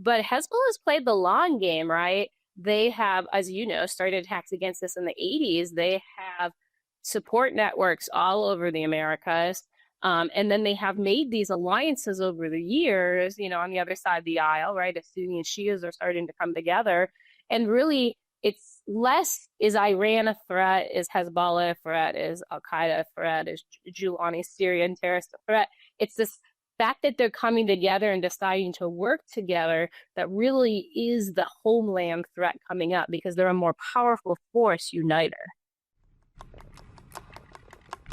But Hezbollah's played the long game, right? They have, as you know, started attacks against us in the 80s. They have support networks all over the Americas. And then they have made these alliances over the years, you know, on the other side of the aisle, right? As Sunni and Shias are starting to come together. And really, it's less, is Iran a threat? Is Hezbollah a threat? Is Al-Qaeda a threat? Is Giuliani Syrian terrorist a threat? It's this fact that they're coming together and deciding to work together that really is the homeland threat coming up, because they're a more powerful force uniter.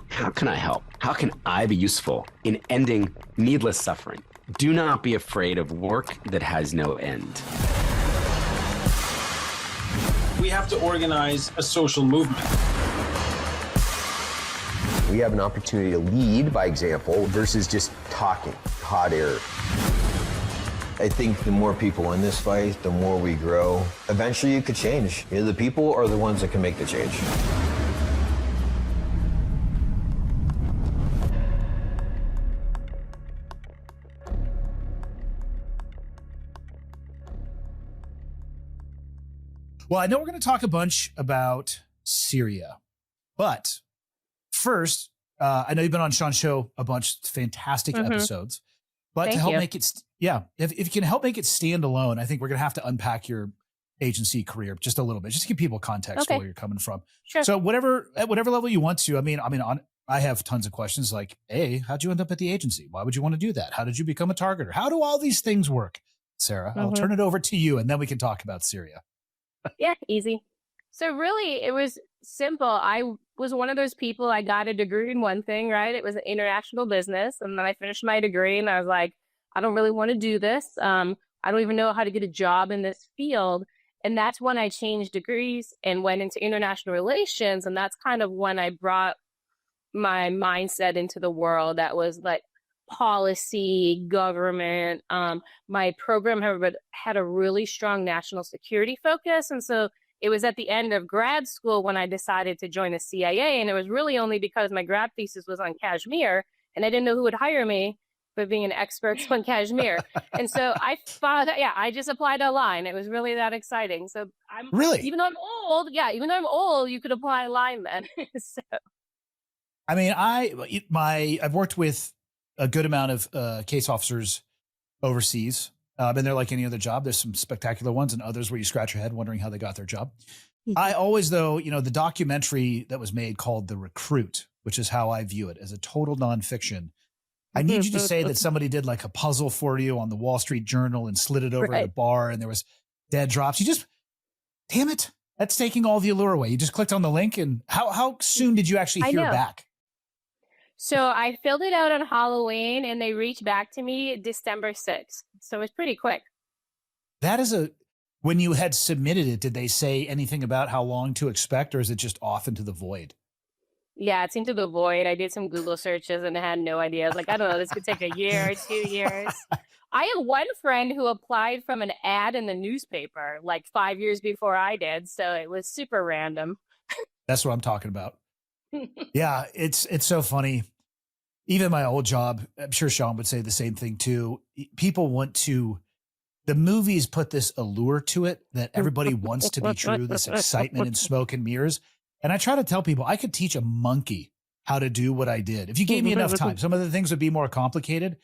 How can I help? How can I be useful in ending needless suffering? Do not be afraid of work that has no end. We have to organize a social movement. We have an opportunity to lead by example versus just talking, hot air. I think the more people in this fight, the more we grow. Eventually it could change. You know, the people are the ones that can make the change. Well, I know we're going to talk a bunch about Syria, but first, I know you've been on Sean's show a bunch, fantastic episodes, but to help make it, if you can help make it stand alone, I think we're going to have to unpack your agency career just a little bit, just to give people context where you're coming from. Sure. So at whatever level you want to, I have tons of questions like, A, how'd you end up at the agency? Why would you want to do that? How did you become a targeter? How do all these things work? Sarah, I'll turn it over to you and then we can talk about Syria. Yeah, easy. So really, it was simple. I was one of those people, I got a degree in one thing, right? It was an international business. And then I finished my degree and I was like, I don't really want to do this. I don't even know how to get a job in this field. And that's when I changed degrees and went into international relations. And that's kind of when I brought my mindset into the world that was like policy, government. My program had a really strong national security focus. And so it was at the end of grad school when I decided to join the CIA. And it was really only because my grad thesis was on Kashmir and I didn't know who would hire me for being an expert on Kashmir. And so I thought, I just applied online. It was really that exciting. So even though I'm old, you could apply online then. So. I mean, I've worked with a good amount of case officers overseas. And they're like any other job. There's some spectacular ones and others where you scratch your head wondering how they got their job. I always, though, the documentary that was made called The Recruit, which is how I view it as a total nonfiction. I need you to say that somebody did like a puzzle for you on the Wall Street Journal and slid it over at a bar and there was dead drops. Damn it. That's taking all the allure away. You just clicked on the link and how soon did you actually hear back? So I filled it out on Halloween and they reached back to me December 6th. So it's pretty quick. That is when you had submitted it, did they say anything about how long to expect or is it just off into the void? Yeah, it's into the void. I did some Google searches and I had no idea. I was like, I don't know, this could take a year or 2 years. I have one friend who applied from an ad in the newspaper like 5 years before I did. So it was super random. That's what I'm talking about. Yeah, it's so funny. Even my old job, I'm sure Sean would say the same thing too. People the movies put this allure to it that everybody wants to be true, this excitement and smoke and mirrors. And I try to tell people I could teach a monkey how to do what I did. If you gave me enough time, some of the things would be more complicated,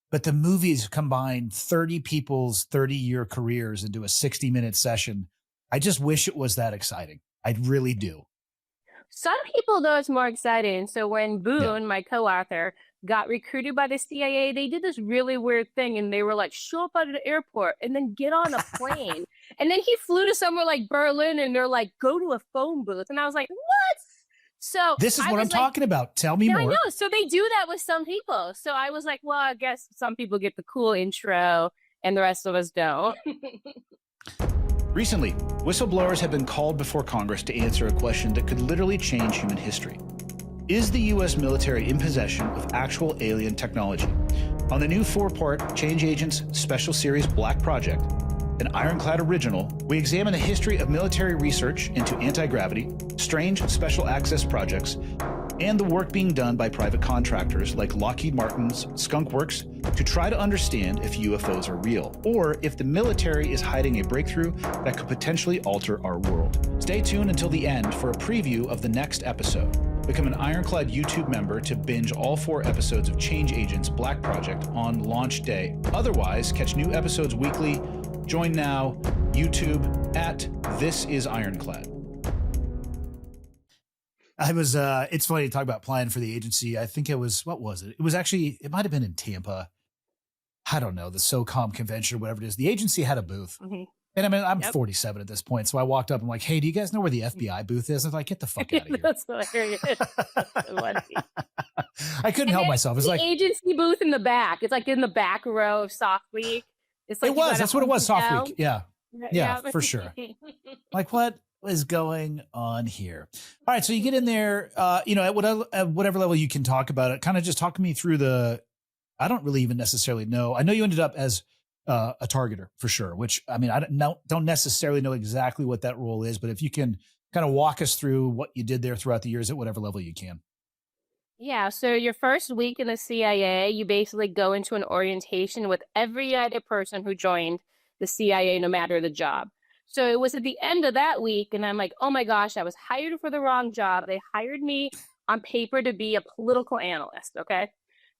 but the movies combine 30 people's 30-year careers into a 60-minute session. I just wish it was that exciting. I really do. Some people, though, it's more exciting. So when Boone, my co-author, got recruited by the CIA, they did this really weird thing. And they were like, show up at an airport and then get on a plane. And then he flew to somewhere like Berlin and they're like, go to a phone booth. And I was like, what? So this is what I'm talking about. Tell me more. I know. So they do that with some people. So I was like, well, I guess some people get the cool intro and the rest of us don't. Recently, whistleblowers have been called before Congress to answer a question that could literally change human history. Is the U.S. military in possession of actual alien technology? On the new 4-part Change Agents Special Series Black Project, an Ironclad original, we examine the history of military research into anti-gravity, strange special access projects, and the work being done by private contractors like Lockheed Martin's Skunk Works to try to understand if UFOs are real, or if the military is hiding a breakthrough that could potentially alter our world. Stay tuned until the end for a preview of the next episode. Become an Ironclad YouTube member to binge all 4 episodes of Change Agents Black Project on launch day. Otherwise, catch new episodes weekly. Join now, YouTube at This Is Ironclad. It's funny to talk about applying for the agency. I think it was, what was it? It was actually, it might have been in Tampa. I don't know, the SOCOM convention or whatever it is. The agency had a booth. Mm-hmm. And I mean, I'm 47 at this point. So I walked up and like, hey, do you guys know where the FBI booth is? I was like, get the fuck out of here. That's hilarious. I couldn't help myself. It's like agency booth in the back. It's like in the back row of Soft Week. It's like that's what it was, Soft Week. Yeah, for sure. Like, what is going on here? All right, so you get in there, at whatever level you can talk about it. Kind of just talk me through I don't really even necessarily know. I know you ended up as a targeter for sure, which I mean, I don't necessarily know exactly what that role is, but if you can kind of walk us through what you did there throughout the years at whatever level you can. Yeah, so your first week in the CIA, you basically go into an orientation with every other person who joined the CIA, no matter the job. So it was at the end of that week, and I'm like, oh my gosh, I was hired for the wrong job. They hired me on paper to be a political analyst, okay?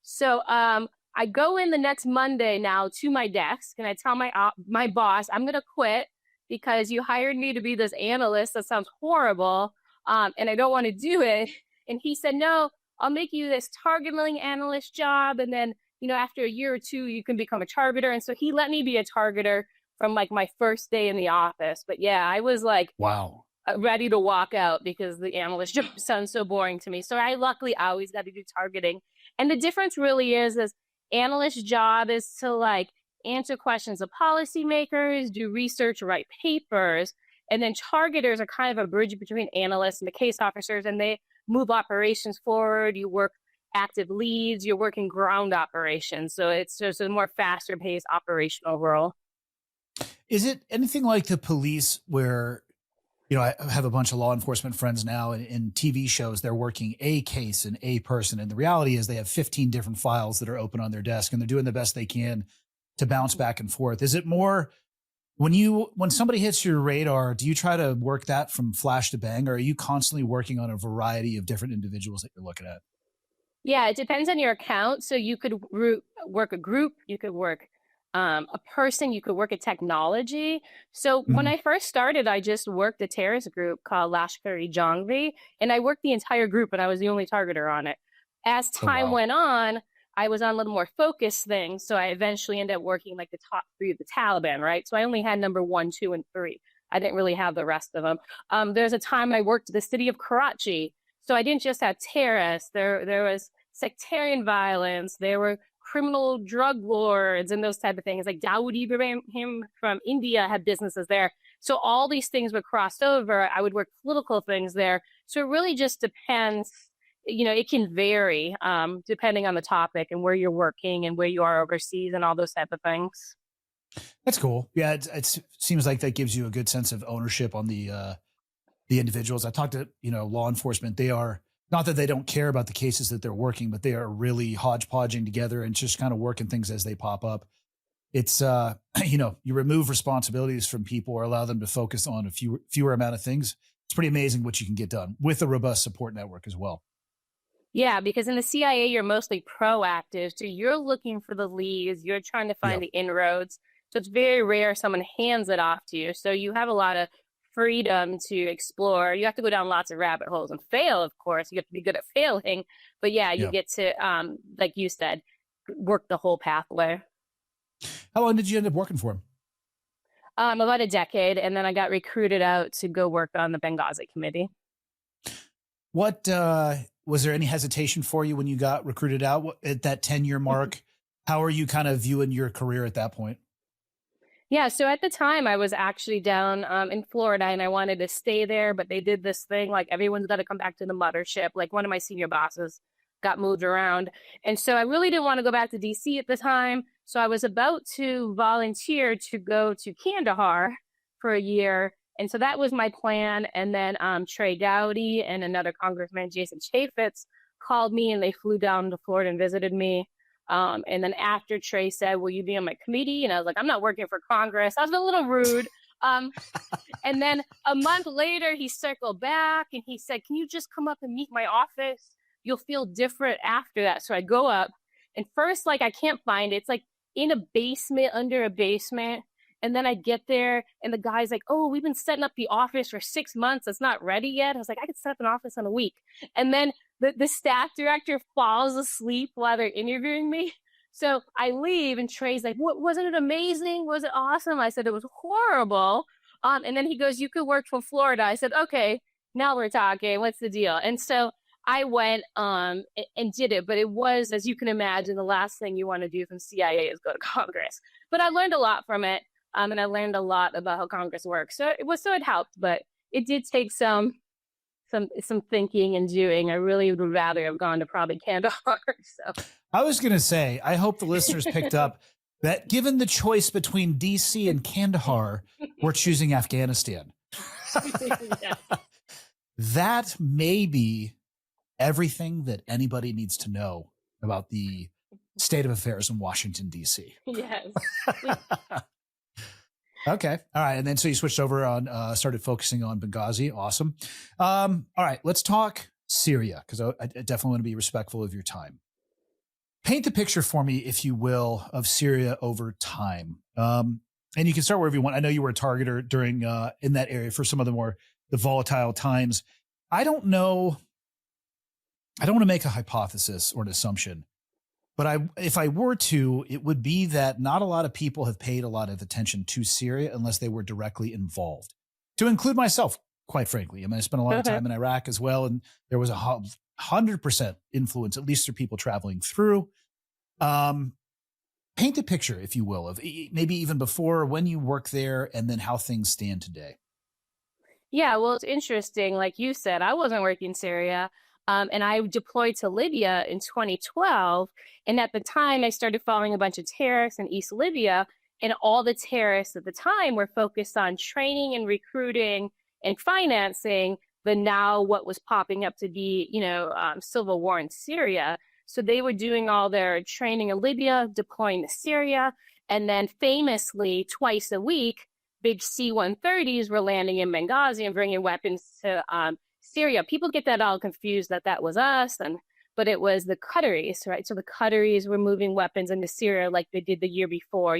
So I go in the next Monday now to my desk, and I tell my boss, I'm going to quit because you hired me to be this analyst. That sounds horrible, and I don't want to do it. And he said, no, I'll make you this targeting analyst job, and then, after a year or two, you can become a targeter. And so he let me be a targeter from like my first day in the office. But yeah, I was like, wow, ready to walk out because the analyst job sounds so boring to me. So I luckily always got to do targeting. And the difference really is analyst job is to like answer questions of policymakers, do research, write papers. And then targeters are kind of a bridge between analysts and the case officers, and they move operations forward. You work active leads, you're working ground operations. So it's just a more faster paced operational role. Is it anything like the police where, I have a bunch of law enforcement friends now, and in TV shows, they're working a case and a person. And the reality is they have 15 different files that are open on their desk, and they're doing the best they can to bounce back and forth. Is it more when somebody hits your radar, do you try to work that from flash to bang, or are you constantly working on a variety of different individuals that you're looking at? Yeah, it depends on your account. So you could work a group, you could work a person, you could work at technology. So when I first started, I just worked a terrorist group called Lashkar-e-Jhangvi, and I worked the entire group, and I was the only targeter on it. As time went on, I was on a little more focused things. So I eventually ended up working like the top 3 of the Taliban, right? So I only had number 1, 2, and 3. I didn't really have the rest of them. There's a time I worked the city of Karachi. So I didn't just have terrorists. There was sectarian violence. There were criminal drug lords and those type of things. Like Dawood Ibrahim from India had businesses there. So all these things were crossed over. I would work political things there. So it really just depends. It can vary depending on the topic and where you're working and where you are overseas and all those type of things. That's cool. Yeah, it seems like that gives you a good sense of ownership on the individuals. I talked to law enforcement. They are not that they don't care about the cases that they're working, but they are really hodgepodging together and just kind of working things as they pop up. It's you remove responsibilities from people or allow them to focus on a fewer amount of things. It's pretty amazing what you can get done with a robust support network as well. Yeah, because in the CIA, you're mostly proactive. So you're looking for the leads. You're trying to find the inroads. So it's very rare someone hands it off to you. So you have a lot of freedom to explore. You have to go down lots of rabbit holes and fail, of course. You have to be good at failing. But yeah, you get to, like you said, work the whole pathway. How long did you end up working for him? About a decade. And then I got recruited out to go work on the Benghazi committee. What was there any hesitation for you when you got recruited out at that 10-year mark? How are you kind of viewing your career at that point? Yeah, so at the time I was actually down in Florida and I wanted to stay there, but they did this thing like everyone's got to come back to the mothership. Like one of my senior bosses got moved around. And so I really didn't want to go back to DC at the time. So I was about to volunteer to go to Kandahar for a year And so that was my plan. And then Trey Dowdy and another congressman, Jason Chaffetz, called me and they flew down to Florida and visited me. And then after Trey said, will you be on my committee? And I was like, I'm not working for Congress. I was a little rude. And then a month later, he circled back and he said, can you just come up and meet my office? You'll feel different after that. So I go up and first, like, I can't find it. It's like in a basement, under a basement. And then I get there and the guy's like, oh, we've been setting up the office for 6 months. It's not ready yet. I was like, I could set up an office in a week. And then the staff director falls asleep while they're interviewing me. So I leave and Trey's like, wasn't it amazing? Was it awesome? I said, it was horrible. And then he goes, you could work from Florida. I said, okay, now we're talking. What's the deal? And so I went and did it. But it was, as you can imagine, the last thing you want to do from CIA is go to Congress. But I learned a lot from it. And I learned a lot about how Congress works. So it helped, but it did take some thinking and doing. I really would rather have gone to probably Kandahar. So I was going to say, I hope the listeners picked up that given the choice between DC and Kandahar, we're choosing Afghanistan. Yeah. That may be everything that anybody needs to know about the state of affairs in Washington, DC. Yes. Okay. All right. And then so you switched over on, started focusing on Benghazi. Awesome. All right. Let's talk Syria, because I definitely want to be respectful of your time. Paint the picture for me, if you will, of Syria over time. And you can start wherever you want. I know you were a targeter during in that area for some of the volatile times. I don't know. I don't want to make a hypothesis or an assumption, but if I were to, it would be that not a lot of people have paid a lot of attention to Syria unless they were directly involved, to include myself, quite frankly. I mean, I spent a lot of time in Iraq as well, and there was 100% influence, at least through people traveling through. Paint a picture, if you will, of maybe even before, when you worked there, and then how things stand today. Yeah, well, it's interesting. Like you said, I wasn't working in Syria. And I deployed to Libya in 2012. And at the time, I started following a bunch of terrorists in East Libya. And all the terrorists at the time were focused on training and recruiting and financing the now what was popping up to be, civil war in Syria. So they were doing all their training in Libya, deploying to Syria. And then famously, twice a week, big C-130s were landing in Benghazi and bringing weapons to Syria. People get that all confused that was us, but it was the Qataris, right? So the Qataris were moving weapons into Syria like they did the year before,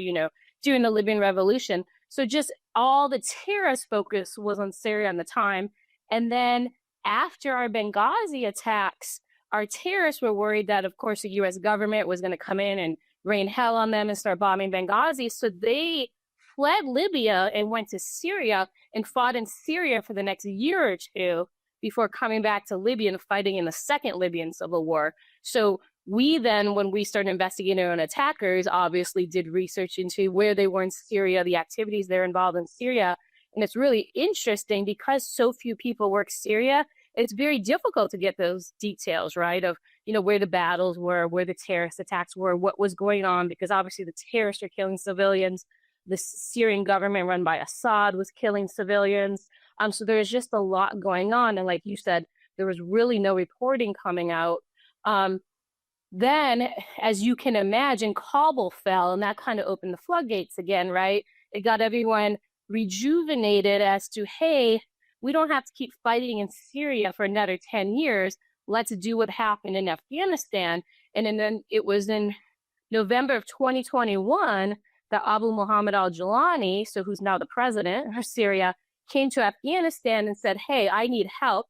during the Libyan revolution. So just all the terrorist focus was on Syria at the time. And then after our Benghazi attacks, our terrorists were worried that, of course, the U.S. government was going to come in and rain hell on them and start bombing Benghazi. So they fled Libya and went to Syria and fought in Syria for the next year or two before coming back to Libya and fighting in the second Libyan civil war. So we then, when we started investigating our own attackers, obviously did research into where they were in Syria, the activities they're involved in Syria. And it's really interesting because so few people work Syria, it's very difficult to get those details, right? Of, where the battles were, where the terrorist attacks were, what was going on, because obviously the terrorists are killing civilians. The Syrian government run by Assad was killing civilians. So there's just a lot going on. And like you said, there was really no reporting coming out. Then, as you can imagine, Kabul fell, and that kind of opened the floodgates again, right? It got everyone rejuvenated as to, hey, we don't have to keep fighting in Syria for another 10 years. Let's do what happened in Afghanistan. And then it was in November of 2021 that Abu Muhammad al-Jilani, so who's now the president of Syria, came to Afghanistan and said, hey, I need help.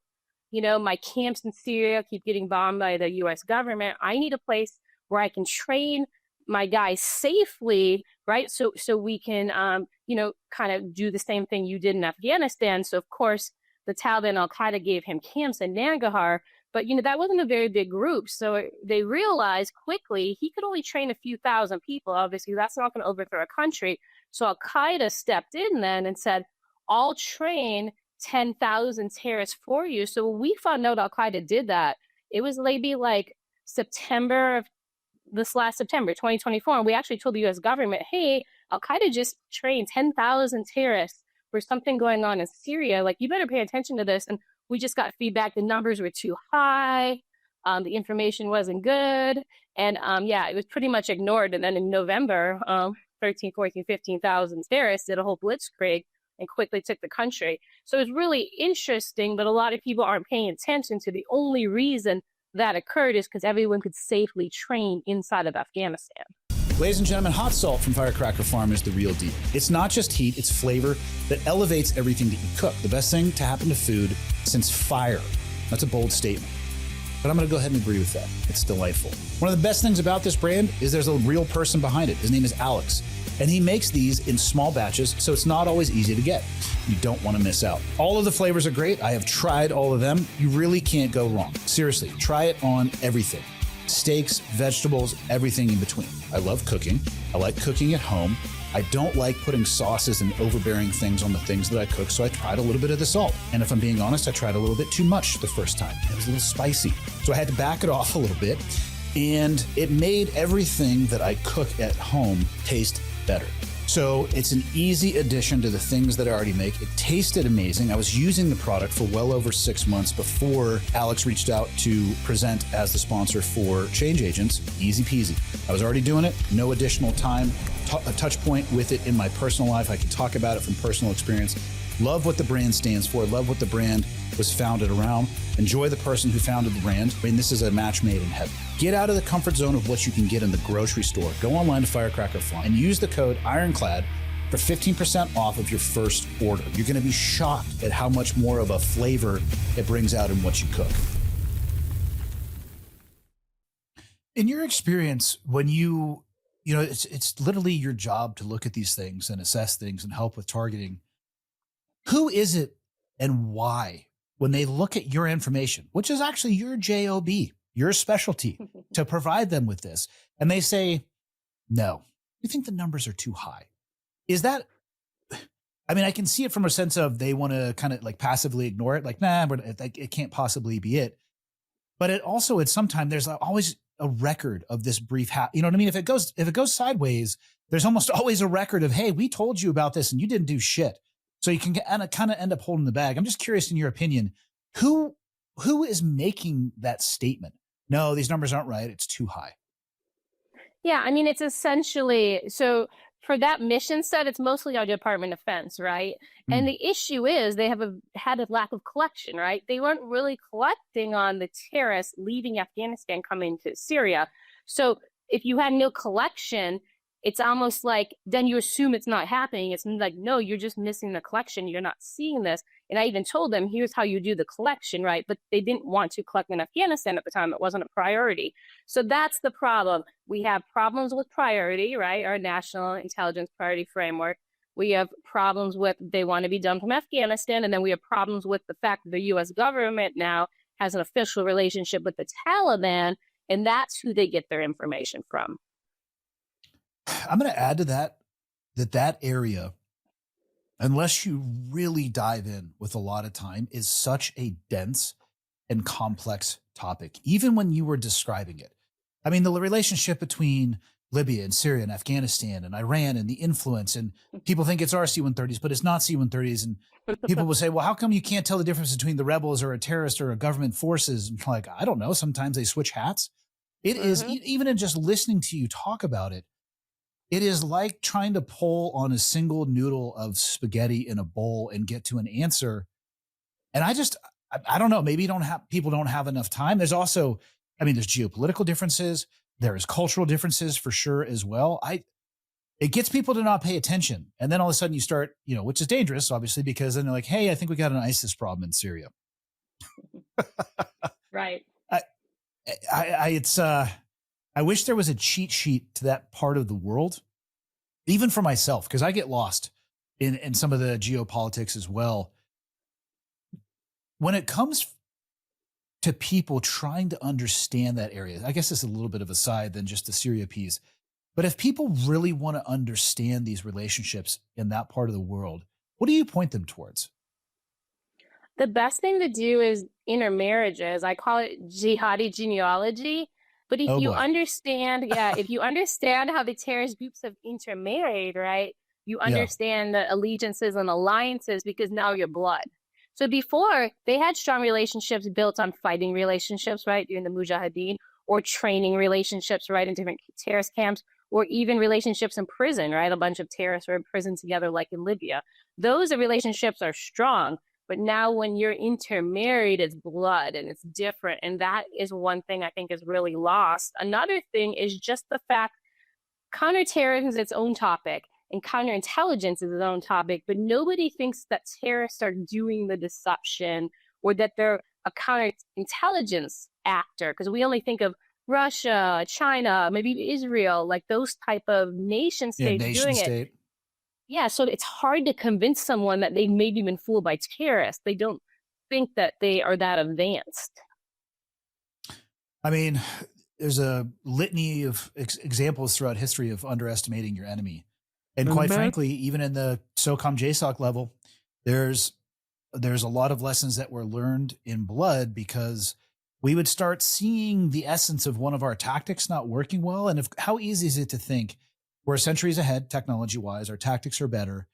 My camps in Syria keep getting bombed by the U.S. government. I need a place where I can train my guys safely, right? So we can, kind of do the same thing you did in Afghanistan. So, of course, the Taliban Al-Qaeda gave him camps in Nangarhar, but, that wasn't a very big group. So they realized quickly he could only train a few thousand people. Obviously, that's not going to overthrow a country. So Al-Qaeda stepped in then and said, I'll train 10,000 terrorists for you. So when we found out Al-Qaeda did that, it was maybe like September of this last September, 2024. And we actually told the U.S. government, hey, Al-Qaeda just trained 10,000 terrorists for something going on in Syria, like, you better pay attention to this. And we just got feedback. The numbers were too high. The information wasn't good. And yeah, it was pretty much ignored. And then in November, 13, 14, 15,000 terrorists did a whole blitzkrieg and quickly took the country. So it's really interesting, but a lot of people aren't paying attention to the only reason that occurred is because everyone could safely train inside of Afghanistan. Ladies and gentlemen, hot salt from Firecracker Farm is the real deal. It's not just heat, it's flavor that elevates everything that you cook. The best thing to happen to food since fire. That's a bold statement, but I'm going to go ahead and agree with that. It's delightful. One of the best things about this brand is there's a real person behind it. His name is Alex, and he makes these in small batches, so it's not always easy to get. You don't want to miss out. All of the flavors are great. I have tried all of them. You really can't go wrong. Seriously, try it on everything. Steaks, vegetables, everything in between. I love cooking. I like cooking at home. I don't like putting sauces and overbearing things on the things that I cook, so I tried a little bit of the salt. And if I'm being honest, I tried a little bit too much the first time. It was a little spicy. So I had to back it off a little bit, and it made everything that I cook at home taste better. So it's an easy addition to the things that I already make. It tasted amazing. I was using the product for well over 6 months before Alex reached out to present as the sponsor for Change Agents. Easy peasy. I was already doing it. No additional time. A touch point with it in my personal life. I can talk about it from personal experience. Love what the brand stands for. Love what the brand was founded around. Enjoy the person who founded the brand. I mean, this is a match made in heaven. Get out of the comfort zone of what you can get in the grocery store. Go online to Firecracker Farm and use the code Ironclad for 15% off of your first order. You're going to be shocked at how much more of a flavor it brings out in what you cook. In your experience, when you know, it's literally your job to look at these things and assess things and help with targeting. Who is it and why, when they look at your information, which is actually your job, your specialty, to provide them with this, and they say, no, you think the numbers are too high? Is that, I mean, I can see it from a sense of they want to kind of like passively ignore it, like, nah, it can't possibly be it. But it also, at some time, there's always a record of this brief, you know what I mean? If it goes sideways, there's almost always a record of, hey, we told you about this and you didn't do shit. So you can kind of end up holding the bag. I'm just curious, in your opinion, who is making that statement? No, these numbers aren't right. It's too high. Yeah, I mean, it's essentially, so for that mission set, it's mostly our Department of Defense, right? And the issue is they have had a lack of collection, right? They weren't really collecting on the terrorists leaving Afghanistan, coming to Syria. So if you had no collection, it's almost like then you assume it's not happening. It's like, no, you're just missing the collection. You're not seeing this. And I even told them, here's how you do the collection, right? But they didn't want to collect in Afghanistan at the time. It wasn't a priority. So that's the problem. We have problems with priority, right? Our national intelligence priority framework. We have problems with they want to be done from Afghanistan. And then we have problems with the fact that the U.S. government now has an official relationship with the Taliban, and that's who they get their information from. I'm going to add to that area, unless you really dive in with a lot of time, is such a dense and complex topic, even when you were describing it. I mean, the relationship between Libya and Syria and Afghanistan and Iran and the influence, and people think it's our C-130s, but it's not C-130s. And people will say, well, how come you can't tell the difference between the rebels or a terrorist or a government forces? And like, I don't know. Sometimes they switch hats. It is, even in just listening to you talk about it, it is like trying to pull on a single noodle of spaghetti in a bowl and get to an answer. And I don't know, maybe people don't have enough time. There's also, I mean, there's geopolitical differences. There's cultural differences for sure as well. It gets people to not pay attention. And then all of a sudden you start, which is dangerous, obviously, because then they're like, hey, I think we got an ISIS problem in Syria. Right. I wish there was a cheat sheet to that part of the world, even for myself, because I get lost in some of the geopolitics as well. When it comes to people trying to understand that area, I guess it's a little bit of a side than just the Syria piece. But if people really want to understand these relationships in that part of the world, what do you point them towards? The best thing to do is intermarriages. I call it jihadi genealogy. But if you understand, if you understand how the terrorist groups have intermarried, right, You Yeah. understand the allegiances and alliances because now you're blood. So before, they had strong relationships built on fighting relationships, right, during the Mujahideen, or training relationships, right, in different terrorist camps, or even relationships in prison, right? A bunch of terrorists were in prison together, like in Libya. Those relationships are strong. But now when you're intermarried, it's blood and it's different. And that is one thing I think is really lost. Another thing is just the fact counterterrorism is its own topic and counterintelligence is its own topic, but nobody thinks that terrorists are doing the deception or that they're a counterintelligence actor, because we only think of Russia, China, maybe Israel, like those type of nation states nation doing state. it. Yeah, so it's hard to convince someone that they maybe been fooled by terrorists. They don't think that they are that advanced. I mean, there's a litany of examples throughout history of underestimating your enemy. And quite frankly, even in the SOCOM JSOC level, there's a lot of lessons that were learned in blood because we would start seeing the essence of one of our tactics not working well. And how easy is it to think we're centuries ahead technology wise, our tactics are better,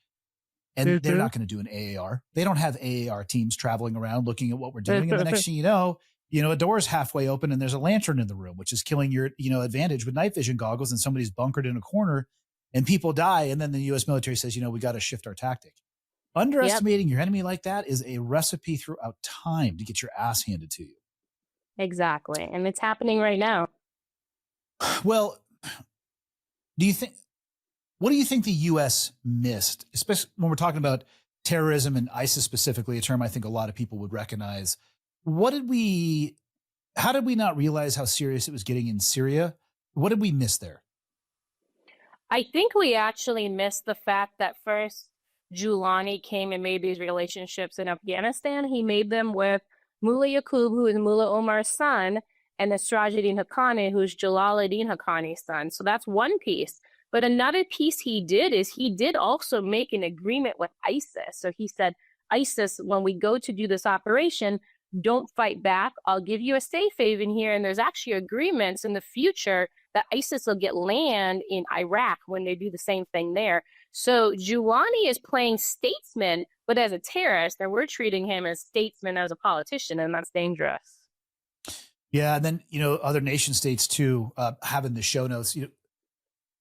and they're not going to do an AAR. They don't have AAR teams traveling around looking at what we're doing. And the next thing you know, a door is halfway open and there's a lantern in the room, which is killing your, advantage with night vision goggles, and somebody's bunkered in a corner and people die. And then the US military says, we got to shift our tactic. Underestimating your enemy like that is a recipe throughout time to get your ass handed to you. Exactly. And it's happening right now. Well, what do you think the US missed, especially when we're talking about terrorism and ISIS specifically, a term I think a lot of people would recognize? How did we not realize how serious it was getting in Syria? What did we miss there? I think we actually missed the fact that first Giuliani came and made these relationships in Afghanistan. He made them with Mullah Yaqub, who is Mullah Omar's son, and Nasruddin Haqqani, who's Jalaluddin Haqqani's son. So that's one piece. But another piece he did is he did also make an agreement with ISIS. So he said, ISIS, when we go to do this operation, don't fight back. I'll give you a safe haven here. And there's actually agreements in the future that ISIS will get land in Iraq when they do the same thing there. So Giuliani is playing statesman, but as a terrorist, and we're treating him as statesman as a politician, and that's dangerous. Yeah, and then, other nation states too, have in the show notes,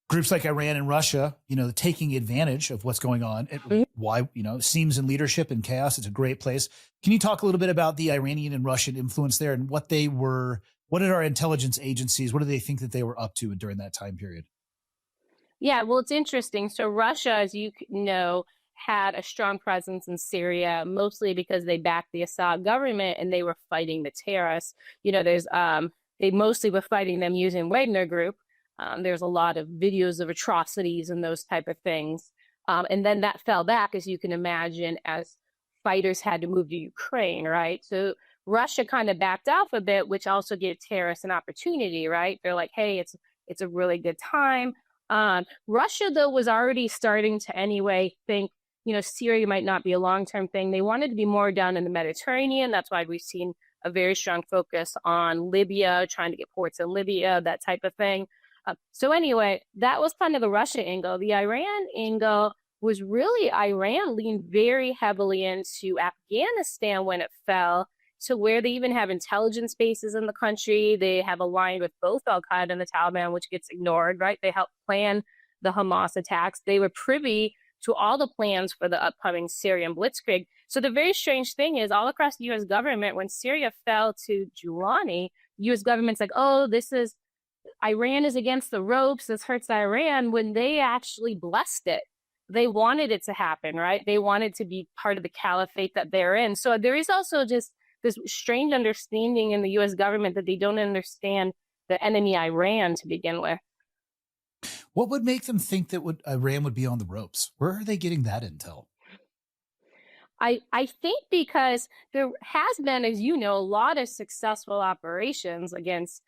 groups like Iran and Russia, taking advantage of what's going on. Why, seems in leadership and chaos. It's a great place. Can you talk a little bit about the Iranian and Russian influence there and what did our intelligence agencies, what do they think that they were up to during that time period? Yeah, well, it's interesting. So Russia, as you know, had a strong presence in Syria, mostly because they backed the Assad government and they were fighting the terrorists. They mostly were fighting them using Wagner Group. There's a lot of videos of atrocities and those type of things. And then that fell back, as you can imagine, as fighters had to move to Ukraine, right? So Russia kind of backed off a bit, which also gave terrorists an opportunity, right? They're like, hey, it's a really good time. Russia, though, was already starting to anyway think, Syria might not be a long-term thing. They wanted to be more down in the Mediterranean. That's why we've seen a very strong focus on Libya, trying to get ports in Libya, that type of thing. So anyway, that was kind of the Russia angle. The Iran angle was really Iran leaned very heavily into Afghanistan when it fell, to where they even have intelligence bases in the country. They have aligned with both Al-Qaeda and the Taliban, which gets ignored, right? They helped plan the Hamas attacks. They were privy to all the plans for the upcoming Syrian blitzkrieg. So the very strange thing is, all across the U.S. government, when Syria fell to Giuliani, U.S. government's like, oh, Iran is against the ropes, this hurts Iran, when they actually blessed it. They wanted it to happen, right? They wanted to be part of the caliphate that they're in. So there is also just this strange understanding in the U.S. government that they don't understand the enemy Iran to begin with. What would make them think that Iran would be on the ropes? Where are they getting that intel? I think because there has been, as you know, a lot of successful operations against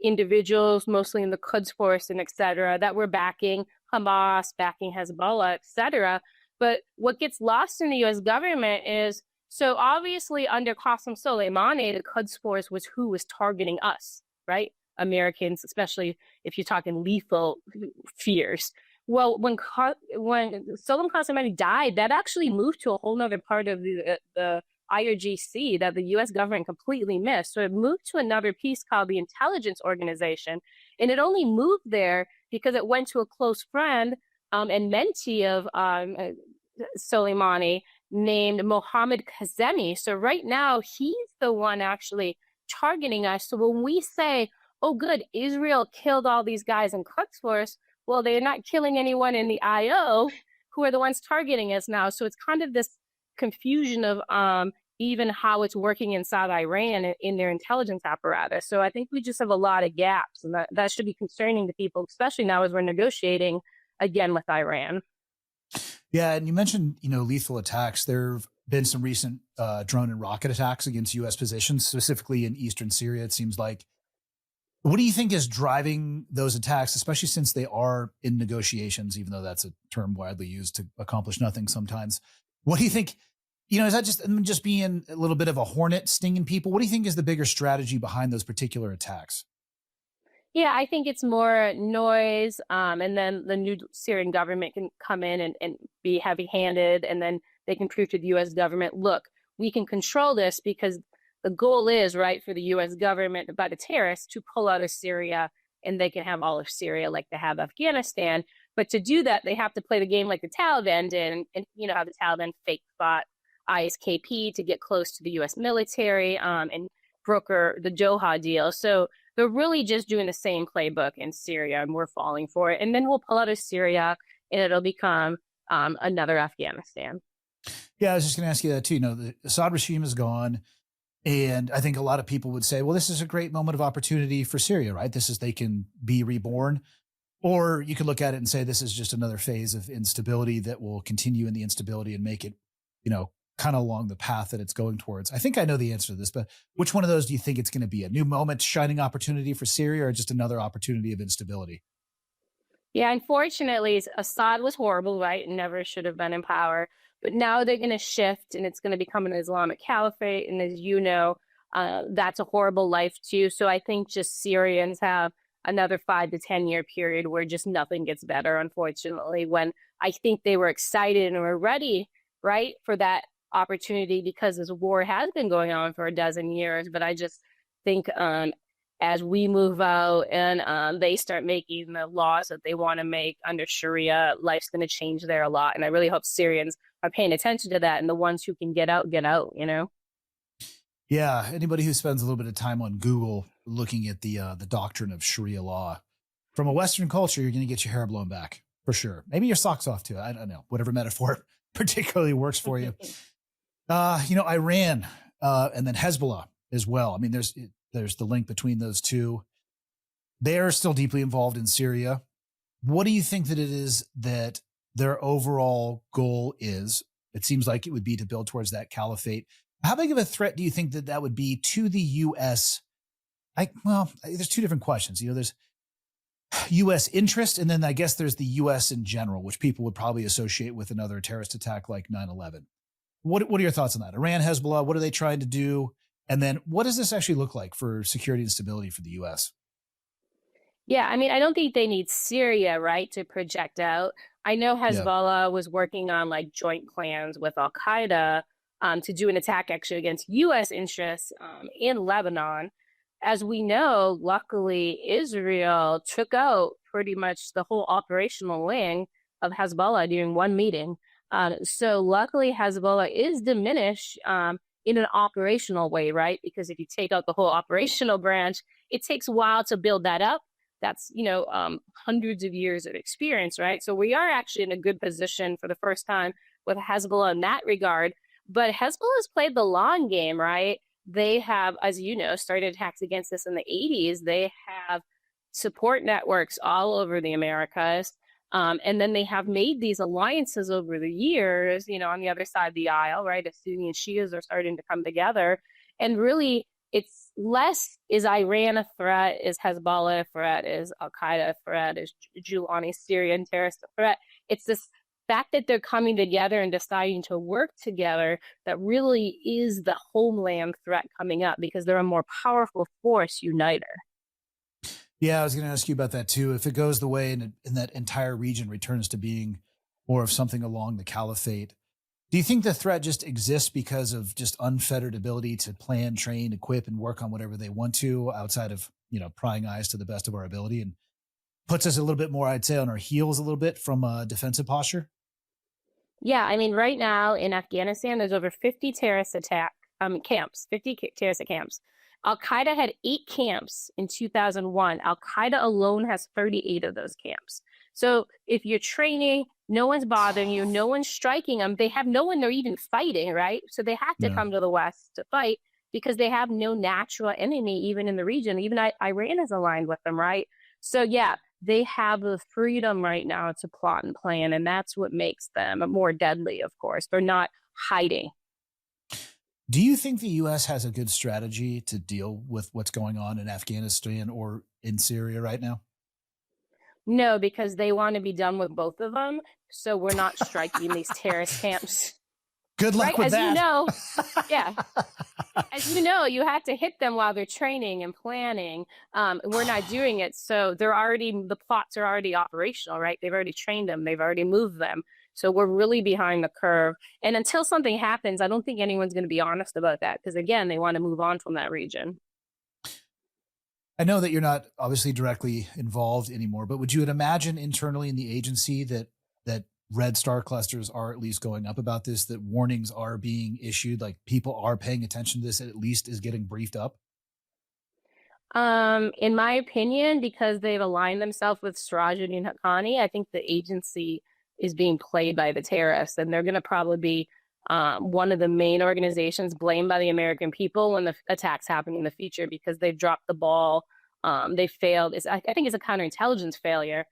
individuals, mostly in the Quds Force and et cetera, that were backing Hamas, backing Hezbollah, et cetera. But what gets lost in the U.S. government is, so obviously under Qasem Soleimani, the Quds Force was who was targeting us, right? Americans, especially if you're talking lethal fears. Well, when Soleimani Soleimani died, that actually moved to a whole other part of the IRGC that the U.S. government completely missed. So it moved to another piece called the Intelligence Organization, and it only moved there because it went to a close friend and mentee of Soleimani named Mohammad Kazemi. So right now, he's the one actually targeting us. So when we say, oh, good, Israel killed all these guys in Quds Force, well, they're not killing anyone in the IO who are the ones targeting us now. So it's kind of this confusion of even how it's working inside Iran in their intelligence apparatus. So I think we just have a lot of gaps, and that should be concerning to people, especially now as we're negotiating again with Iran. Yeah, and you mentioned, lethal attacks. There have been some recent drone and rocket attacks against U.S. positions, specifically in eastern Syria, it seems like. What do you think is driving those attacks, especially since they are in negotiations, even though that's a term widely used to accomplish nothing sometimes? What do you think, is that just being a little bit of a hornet stinging people? What do you think is the bigger strategy behind those particular attacks? Yeah, I think it's more noise, and then the new Syrian government can come in and be heavy-handed, and then they can prove to the U.S. government, look, we can control this because the goal is, right, for the U.S. government, by the terrorists, to pull out of Syria, and they can have all of Syria like they have Afghanistan. But to do that, they have to play the game like the Taliban did, and how the Taliban fake fought ISKP to get close to the U.S. military and broker the Doha deal. So they're really just doing the same playbook in Syria, and we're falling for it. And then we'll pull out of Syria, and it'll become another Afghanistan. Yeah, I was just going to ask you that too. The Assad regime is gone. And I think a lot of people would say, well, this is a great moment of opportunity for Syria, right? They can be reborn. Or you could look at it and say, this is just another phase of instability that will continue in the instability and make it, kind of along the path that it's going towards. I think I know the answer to this, but which one of those do you think it's going to be? A new moment, shining opportunity for Syria, or just another opportunity of instability? Yeah, unfortunately, Assad was horrible, right? Never should have been in power. But now they're going to shift, and it's going to become an Islamic caliphate. And as you know, that's a horrible life too. So I think just Syrians have another 5 to 10 year period where just nothing gets better, unfortunately, when I think they were excited and were ready, right, for that opportunity, because this war has been going on for a dozen years. But I just think as we move out and they start making the laws that they want to make under Sharia, life's going to change there a lot. And I really hope Syrians are paying attention to that, and the ones who can get out, Yeah, anybody who spends a little bit of time on Google looking at the doctrine of Sharia law from a Western culture, you're going to get your hair blown back for sure. Maybe your socks off too. I don't know, whatever metaphor particularly works for you. Iran and then Hezbollah as well. I mean, there's the link between those two. They're still deeply involved in Syria. What do you think that it is that their overall goal is? It seems like it would be to build towards that caliphate. How big of a threat do you think that would be to the U.S.? There's two different questions. There's U.S. interest, and then I guess there's the U.S. in general, which people would probably associate with another terrorist attack like 9/11. What are your thoughts on that? Iran, Hezbollah, what are they trying to do? And then what does this actually look like for security and stability for the U.S.? Yeah, I mean, I don't think they need Syria, right, to project out. I know Hezbollah was working on like joint plans with Al-Qaeda to do an attack actually against U.S. interests in Lebanon. As we know, luckily, Israel took out pretty much the whole operational wing of Hezbollah during one meeting. So luckily, Hezbollah is diminished in an operational way, right? Because if you take out the whole operational branch, it takes a while to build that up. That's, hundreds of years of experience, right? So we are actually in a good position for the first time with Hezbollah in that regard. But Hezbollah has played the long game, right? They have, as you know, started attacks against us in the 80s. They have support networks all over the Americas. And then they have made these alliances over the years, on the other side of the aisle, right? As Sunni and Shias are starting to come together. And really, it's less, is Iran a threat? Is Hezbollah a threat? Is Al-Qaeda a threat? Is Giuliani's Syrian terrorist a threat? It's this fact that they're coming together and deciding to work together that really is the homeland threat coming up, because they're a more powerful force uniter. Yeah, I was going to ask you about that too. If it goes the way and that entire region returns to being more of something along the caliphate, do you think the threat just exists because of just unfettered ability to plan, train, equip, and work on whatever they want to outside of, prying eyes to the best of our ability, and puts us a little bit more, I'd say, on our heels a little bit from a defensive posture? Yeah, I mean, right now in Afghanistan, there's over 50 terrorist attack camps, 50 terrorist camps. Al-Qaeda had 8 camps in 2001. Al-Qaeda alone has 38 of those camps. So if you're training, no one's bothering you, no one's striking them. They have no one they're even fighting, right? So they have to No. come to the West to fight because they have no natural enemy even in the region. Even Iran is aligned with them, right? So yeah, they have the freedom right now to plot and plan, and that's what makes them more deadly, of course. They're not hiding. Do you think the U.S. has a good strategy to deal with what's going on in Afghanistan or in Syria right now? No, because they want to be done with both of them. So we're not striking these terrorist camps. Good luck Right? with As that. you know, yeah. As you know, you have to hit them while they're training and planning. We're not doing it. So the plots are already operational, right? They've already trained them. They've already moved them. So we're really behind the curve. And until something happens, I don't think anyone's going to be honest about that. Because again, they want to move on from that region. I know that you're not obviously directly involved anymore, but would you imagine internally in the agency that red star clusters are at least going up about this, that warnings are being issued, like people are paying attention to this, at least is getting briefed up? In my opinion, because they've aligned themselves with Sirajuddin and Haqqani, I think the agency is being played by the terrorists, and they're going to probably be one of the main organizations blamed by the American people when the attacks happen in the future because they've dropped the ball. They failed. I think it's a counterintelligence failure.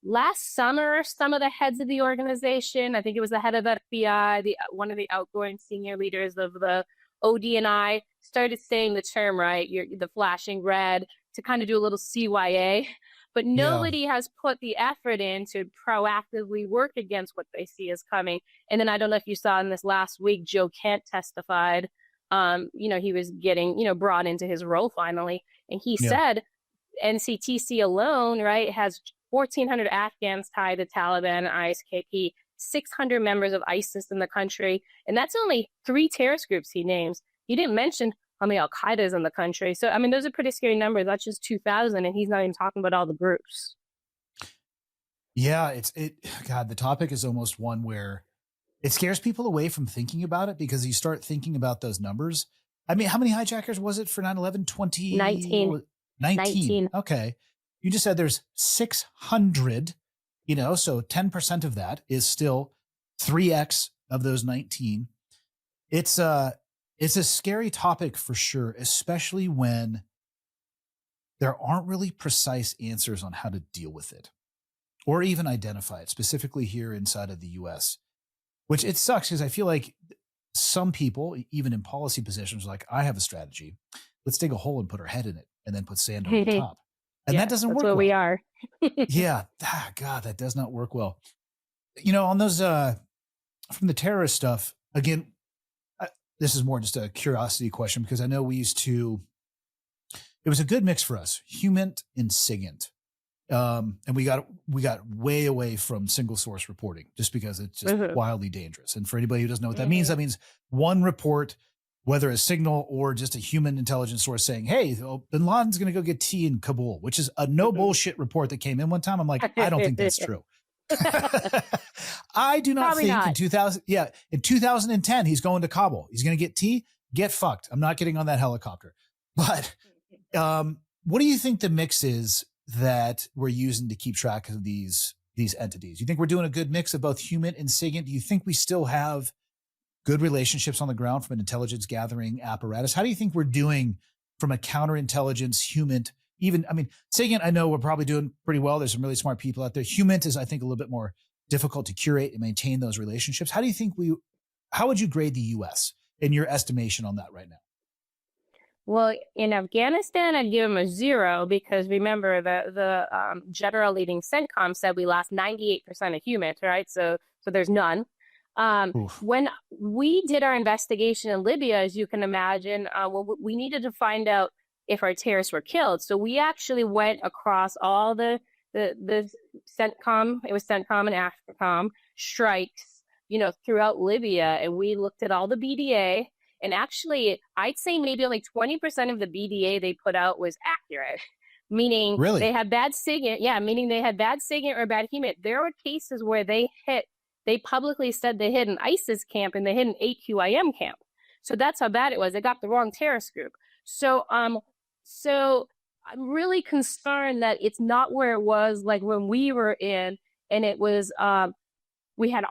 Last summer, some of the heads of the organization, I think it was the head of FBI, one of the outgoing senior leaders of the ODNI, started saying the term, right, the flashing red, to kind of do a little CYA. But nobody has put the effort in to proactively work against what they see as coming. And then I don't know if you saw in this last week, Joe Kent testified. He was getting, brought into his role finally. And he said NCTC alone, right, has 1,400 Afghans tied to Taliban and ISKP, 600 members of ISIS in the country. And that's only 3 terrorist groups he names. He didn't mention how many Al-Qaeda is in the country. So, I mean, those are pretty scary numbers. That's just 2,000, and he's not even talking about all the groups. Yeah, God, the topic is almost one where it scares people away from thinking about it because you start thinking about those numbers. I mean, how many hijackers was it for 9/11? 20? 19. 19. Okay. You just said there's 600, so 10% of that is still 3x of those 19. It's a scary topic for sure, especially when there aren't really precise answers on how to deal with it or even identify it, specifically here inside of the US, which it sucks because I feel like some people, even in policy positions, are like, I have a strategy. Let's dig a hole and put our head in it and then put sand on the top. And that doesn't work. That's where we are. Yeah. God, that does not work well. On those, from the terrorist stuff, again, this is more just a curiosity question because I know it was a good mix for us, HUMINT and SIGINT. And we got way away from single source reporting just because it's just wildly dangerous. And for anybody who doesn't know what that means one report, whether a signal or just a human intelligence source saying, hey, bin Laden's going to go get tea in Kabul, which is a no bullshit report that came in one time. I'm like, I don't think that's true. I do not think in 2010, he's going to Kabul. He's going to get tea, get fucked. I'm not getting on that helicopter. But what do you think the mix is that we're using to keep track of these entities? You think we're doing a good mix of both HUMINT and SIGINT? Do you think we still have good relationships on the ground from an intelligence gathering apparatus? How do you think we're doing from a counterintelligence, HUMINT, SIGINT, I know we're probably doing pretty well. There's some really smart people out there. HUMINT is, I think, a little bit more difficult to curate and maintain those relationships. How would you grade the U.S. in your estimation on that right now? Well, in Afghanistan, I'd give them a 0 because remember the general leading CENTCOM said we lost 98% of HUMINT, right? So there's none. When we did our investigation in Libya, as you can imagine, we needed to find out if our terrorists were killed. So we actually went across all the CENTCOM, it was CENTCOM and AFRICOM strikes, throughout Libya. And we looked at all the BDA. And actually, I'd say maybe only 20% of the BDA they put out was accurate. Meaning Really? they had bad SIGINT. Yeah, meaning they had bad SIGINT or bad HEMAT. There were cases where they publicly said they hit an ISIS camp and they hit an AQIM camp. So that's how bad it was. They got the wrong terrorist group. So I'm really concerned that it's not where it was like when we were in, and it was we had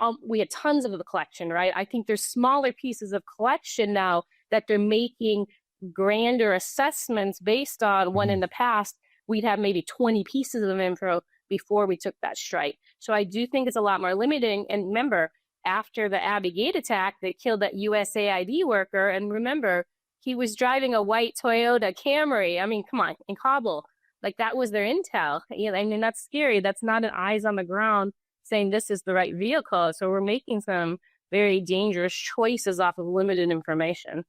tons of the collection, right? I think there's smaller pieces of collection now that they're making grander assessments based on, when in the past we'd have maybe 20 pieces of info before we took that strike. So I do think it's a lot more limiting. And remember, after the Abbey Gate attack, they killed that USAID worker. And remember, he was driving a white Toyota Camry. I mean, come on, in Kabul. Like, that was their intel. I mean, that's scary. That's not an eyes on the ground saying this is the right vehicle. So we're making some very dangerous choices off of limited information.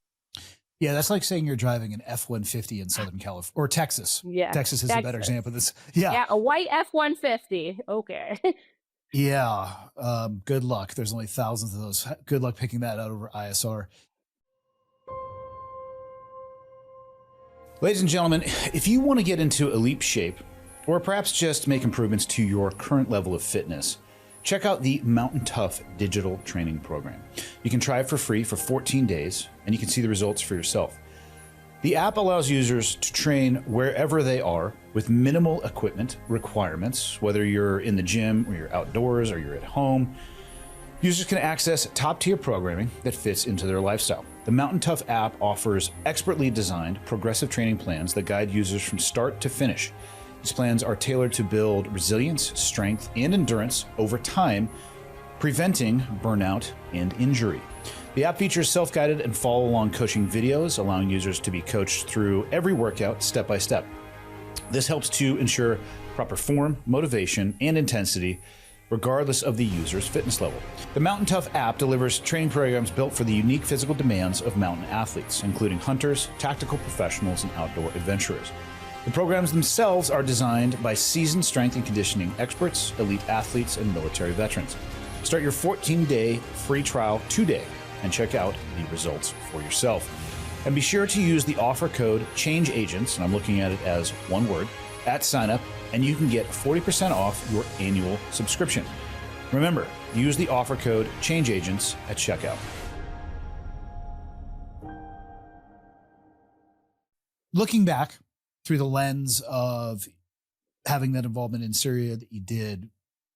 Yeah, that's like saying you're driving an F-150 in Southern California or Texas. Yeah, Texas is a better example of this. Yeah, a white F-150. Okay. Yeah, good luck. There's only thousands of those. Good luck picking that out over ISR. Ladies and gentlemen, if you want to get into elite shape, or perhaps just make improvements to your current level of fitness, check out the MTNTOUGH digital training program. You can try it for free for 14 days, and you can see the results for yourself. The app allows users to train wherever they are with minimal equipment requirements, whether you're in the gym or you're outdoors or you're at home. Users can access top-tier programming that fits into their lifestyle. The MTNTOUGH app offers expertly designed progressive training plans that guide users from start to finish. These plans are tailored to build resilience, strength, and endurance over time, preventing burnout and injury. The app features self-guided and follow-along coaching videos, allowing users to be coached through every workout step by step. This helps to ensure proper form, motivation, and intensity, regardless of the user's fitness level. The MTNTOUGH app delivers training programs built for the unique physical demands of mountain athletes, including hunters, tactical professionals, and outdoor adventurers. The programs themselves are designed by seasoned strength and conditioning experts, elite athletes, and military veterans. Start your 14-day free trial today and check out the results for yourself. And be sure to use the offer code CHANGEAGENTS, and I'm looking at it as one word, at signup, and you can get 40% off your annual subscription. Remember, use the offer code CHANGEAGENTS at checkout. Looking back through the lens of having that involvement in Syria that you did,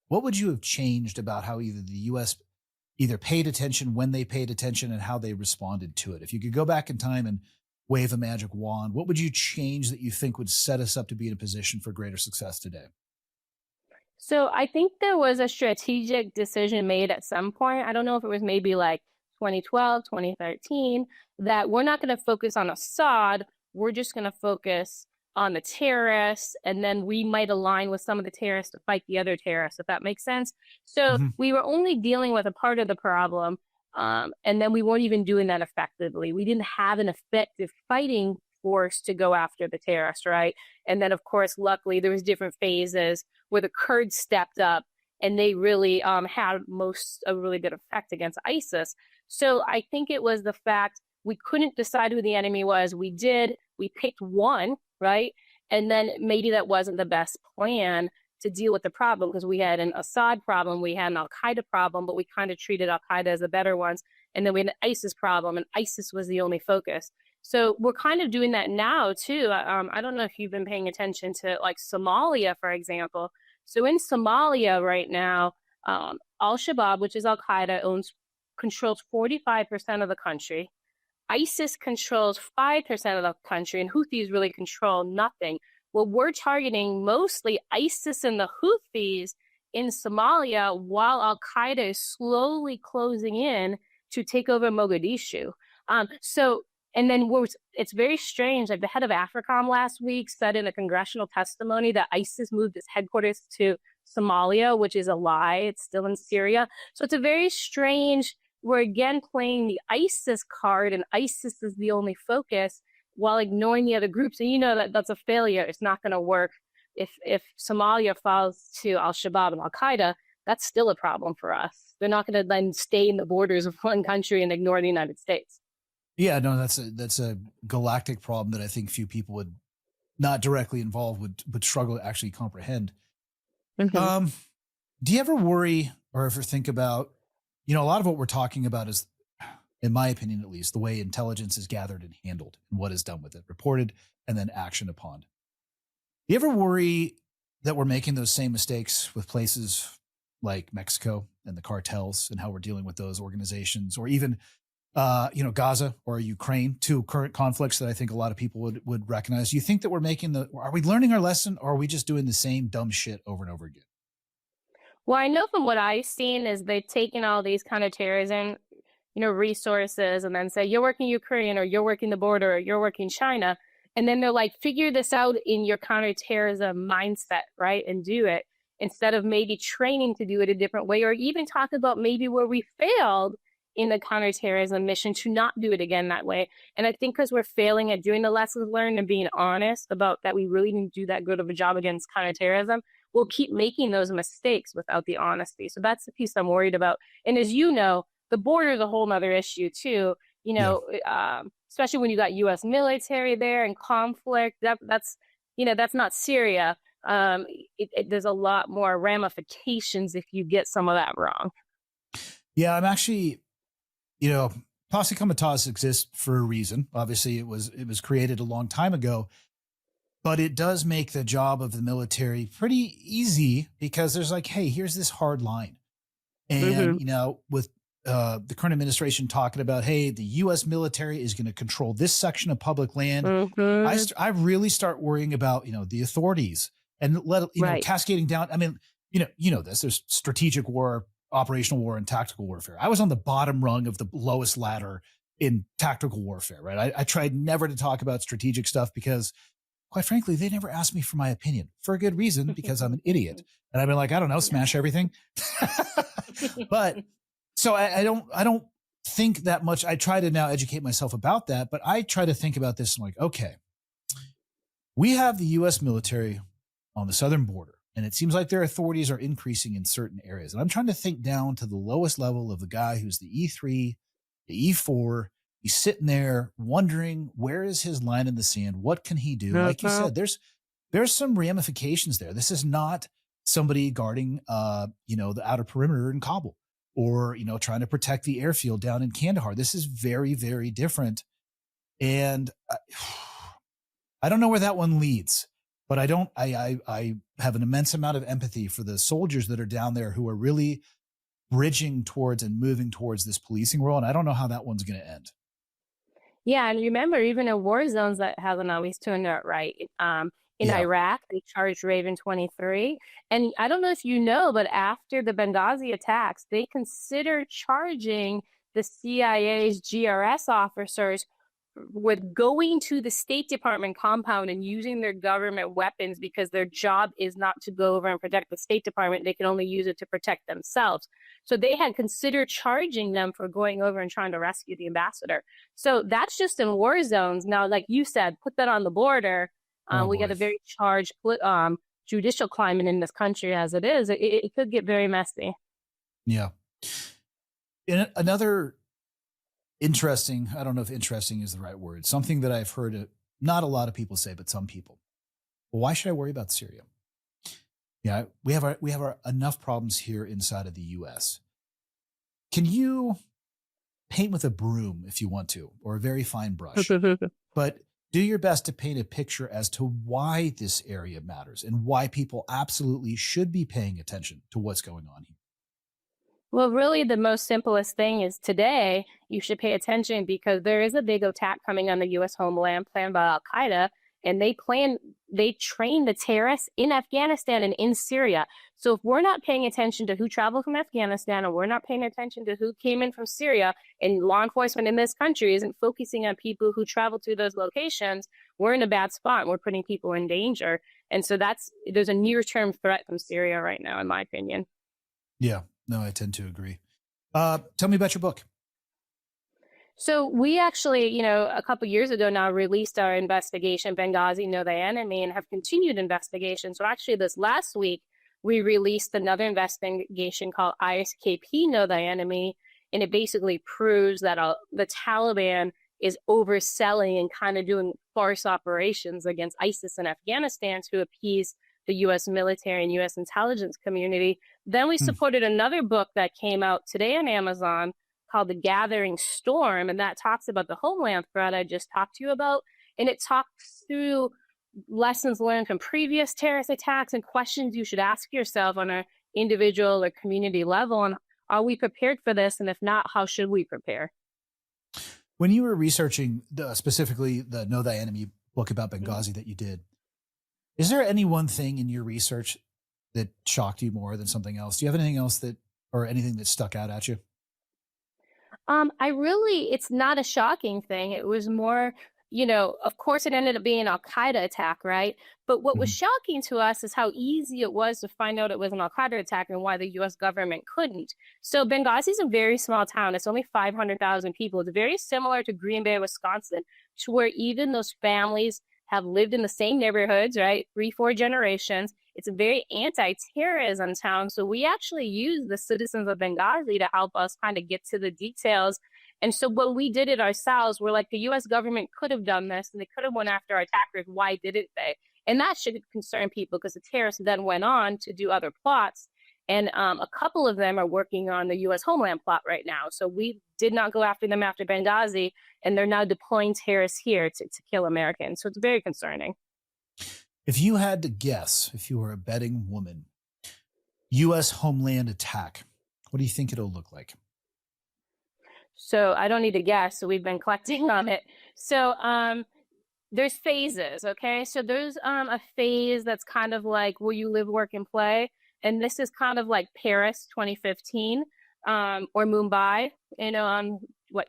what would you have changed about how either the U.S. either paid attention, when they paid attention, and how they responded to it? If you could go back in time and wave a magic wand, what would you change that you think would set us up to be in a position for greater success today? So I think there was a strategic decision made at some point. I don't know if it was maybe like 2012, 2013, that we're not going to focus on Assad. We're just going to focus on the terrorists, and then we might align with some of the terrorists to fight the other terrorists, if that makes sense. So we were only dealing with a part of the problem, and then we weren't even doing that effectively. We didn't have an effective fighting force to go after the terrorists, right? And then, of course, luckily, there was different phases where the Kurds stepped up, and they really had a really good effect against ISIS. So I think it was the fact we couldn't decide who the enemy was. We picked one, right? And then maybe that wasn't the best plan to deal with the problem, because we had an Assad problem, we had an Al-Qaeda problem, but we kind of treated Al-Qaeda as the better ones. And then we had an ISIS problem, and ISIS was the only focus. So we're kind of doing that now too. I don't know if you've been paying attention to like Somalia, for example. So in Somalia right now, Al-Shabaab, which is Al-Qaeda, controls 45% of the country. ISIS controls 5% of the country, and Houthis really control nothing. Well, we're targeting mostly ISIS and the Houthis in Somalia, while Al-Qaeda is slowly closing in to take over Mogadishu. And then it's very strange. Like the head of AFRICOM last week said in a congressional testimony that ISIS moved its headquarters to Somalia, which is a lie. It's still in Syria. So it's a very strange. We're again playing the ISIS card, and ISIS is the only focus. while ignoring the other groups. And you know that that's a failure. It's not going to work. If Somalia falls to Al-Shabaab and Al-Qaeda, that's still a problem for us. They're not going to then stay in the borders of one country and ignore the United States. Yeah, no, that's a galactic problem that I think few people would not directly involved would struggle to actually comprehend. Mm-hmm. Do you ever worry or ever think about, a lot of what we're talking about is, in my opinion at least, the way intelligence is gathered and handled and what is done with it, reported and then action upon. Do you ever worry that we're making those same mistakes with places like Mexico and the cartels and how we're dealing with those organizations, or even Gaza or Ukraine, two current conflicts that I think a lot of people would recognize? Do you think that are we learning our lesson, or are we just doing the same dumb shit over and over again? Well, I know from what I've seen is they've taken all these counterterrorism, resources and then say, you're working Ukraine, or you're working the border, or you're working China. And then they're like, figure this out in your counterterrorism mindset, right? And do it instead of maybe training to do it a different way, or even talk about maybe where we failed in the counterterrorism mission to not do it again that way. And I think because we're failing at doing the lessons learned and being honest about that we really didn't do that good of a job against counterterrorism, we'll keep making those mistakes without the honesty. So that's the piece I'm worried about. And as you know, the border is a whole nother issue too, especially when you got U.S. military there and conflict. That's not Syria. There's a lot more ramifications if you get some of that wrong. Yeah, I'm actually, Posse Comitatus exists for a reason. Obviously, it was created a long time ago, but it does make the job of the military pretty easy because there's like, hey, here's this hard line. And, with the current administration talking about, hey, the U.S. military is going to control this section of public land. Mm-hmm. I really start worrying about, the authorities and cascading down. I mean, this, there's strategic war, operational war, and tactical warfare. I was on the bottom rung of the lowest ladder in tactical warfare, right? I tried never to talk about strategic stuff because, quite frankly, they never asked me for my opinion for a good reason, because I'm an idiot. And I've been like, I don't know, smash everything. But so I don't think that much. I try to now educate myself about that, but I try to think about this. I'm like, okay, we have the U.S. military on the southern border, and it seems like their authorities are increasing in certain areas. And I'm trying to think down to the lowest level of the guy who's the E3, the E4. He's sitting there wondering, where is his line in the sand? What can he do? Like you said, there's some ramifications there. This is not somebody guarding, the outer perimeter in Kabul, or, trying to protect the airfield down in Kandahar. This is very, very different. And I don't know where that one leads, but I have an immense amount of empathy for the soldiers that are down there who are really bridging towards and moving towards this policing role. And I don't know how that one's going to end. Yeah. And remember, even in war zones, that hasn't always turned out right. In Iraq, they charged Raven 23. And I don't know if you know, but after the Benghazi attacks, they considered charging the CIA's GRS officers with going to the State Department compound and using their government weapons, because their job is not to go over and protect the State Department. They can only use it to protect themselves. So they had considered charging them for going over and trying to rescue the ambassador. So that's just in war zones. Now, like you said, put that on the border. We got a very charged judicial climate in this country as it is. It could get very messy. Yeah. And another interesting, I don't know if interesting is the right word, something that I've heard not a lot of people say, but some people. Well, why should I worry about Syria? Yeah, we have enough problems here inside of the U.S. Can you paint with a broom if you want to, or a very fine brush, but do your best to paint a picture as to why this area matters and why people absolutely should be paying attention to what's going on here? Well, really, the most simplest thing is today you should pay attention because there is a big attack coming on the U.S. homeland planned by Al-Qaeda, and they train the terrorists in Afghanistan and in Syria. So if we're not paying attention to who traveled from Afghanistan, and we're not paying attention to who came in from Syria, and law enforcement in this country isn't focusing on people who traveled through those locations, we're in a bad spot and we're putting people in danger. And so there's a near-term threat from Syria right now, in my opinion. Yeah, no, I tend to agree. Tell me about your book. So we actually, a couple years ago now released our investigation, Benghazi, Know Thy Enemy, and have continued investigation. So actually this last week, we released another investigation called ISKP, Know Thy Enemy, and it basically proves that the Taliban is overselling and kind of doing farce operations against ISIS in Afghanistan to appease the U.S. military and U.S. intelligence community. Then we supported another book that came out today on Amazon called The Gathering Storm, and that talks about the Homeland threat I just talked to you about, and it talks through lessons learned from previous terrorist attacks and questions you should ask yourself on an individual or community level, and are we prepared for this, and if not, how should we prepare? When you were researching specifically the Know Thy Enemy book about Benghazi that you did, is there any one thing in your research that shocked you more than something else? Do you have anything else or anything that stuck out at you? It's not a shocking thing. It was more, of course it ended up being an Al-Qaeda attack, right? But what was shocking to us is how easy it was to find out it was an Al-Qaeda attack and why the U.S. government couldn't. So Benghazi is a very small town. It's only 500,000 people. It's very similar to Green Bay, Wisconsin, to where even those families have lived in the same neighborhoods, right? 3-4 generations. It's a very anti-terrorism town. So we actually use the citizens of Benghazi to help us kind of get to the details. And so when we did it ourselves, we're like, the U.S. government could have done this and they could have went after our attackers. Why didn't they? And that should concern people because the terrorists then went on to do other plots. And a couple of them are working on the U.S. Homeland plot right now. So we did not go after them after Benghazi, and they're now deploying terrorists here to kill Americans. So it's very concerning. If you had to guess, if you were a betting woman, U.S. Homeland attack, what do you think it'll look like? So I don't need to guess. So we've been collecting on it. So there's phases, okay? So there's a phase that's kind of like where you live, work, and play. And this is kind of like Paris 2015 or Mumbai, on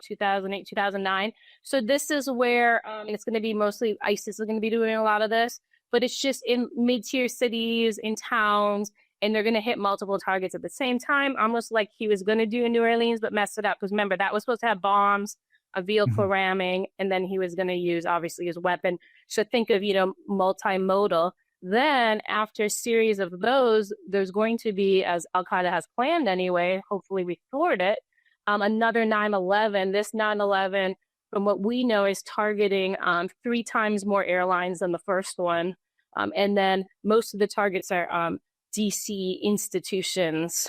2008, 2009. So this is where it's going to be mostly ISIS is going to be doing a lot of this, but it's just in mid-tier cities, in towns, and they're going to hit multiple targets at the same time, almost like he was going to do in New Orleans, but mess it up. Because remember, that was supposed to have bombs, a vehicle ramming, and then he was going to use, obviously, his weapon. So think of, multimodal. Then after a series of those, there's going to be, as Al-Qaeda has planned anyway, hopefully we thwart it, another 9/11. This 9/11, from what we know, is targeting 3 times more airlines than the first one. And then most of the targets are DC institutions,